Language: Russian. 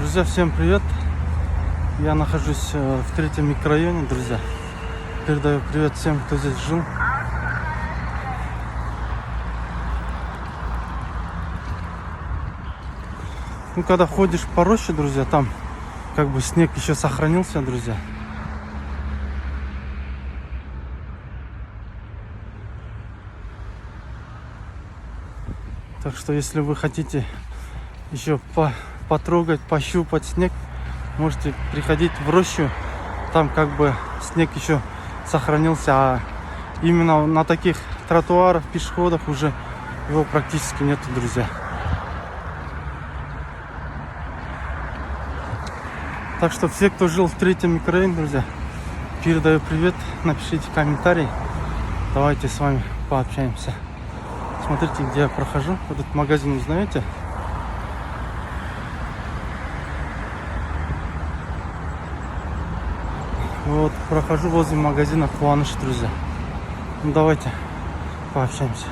Друзья, всем привет! Я нахожусь в третьем микрорайоне, друзья. Передаю привет всем, кто здесь жил. Ну, когда ходишь по роще, друзья, там как бы снег еще сохранился, друзья. Так что, если вы хотите еще потрогать, пощупать снег, можете приходить в рощу. Там как бы снег еще сохранился, а именно на таких тротуарах, пешеходах уже его практически нету, друзья. Так что все, кто жил в третьем микрорайоне, друзья, передаю привет, напишите комментарий, давайте с вами пообщаемся. Смотрите, где я прохожу. Этот магазин узнаете? Вот, прохожу возле магазина Куаныш, друзья. Ну, давайте пообщаемся.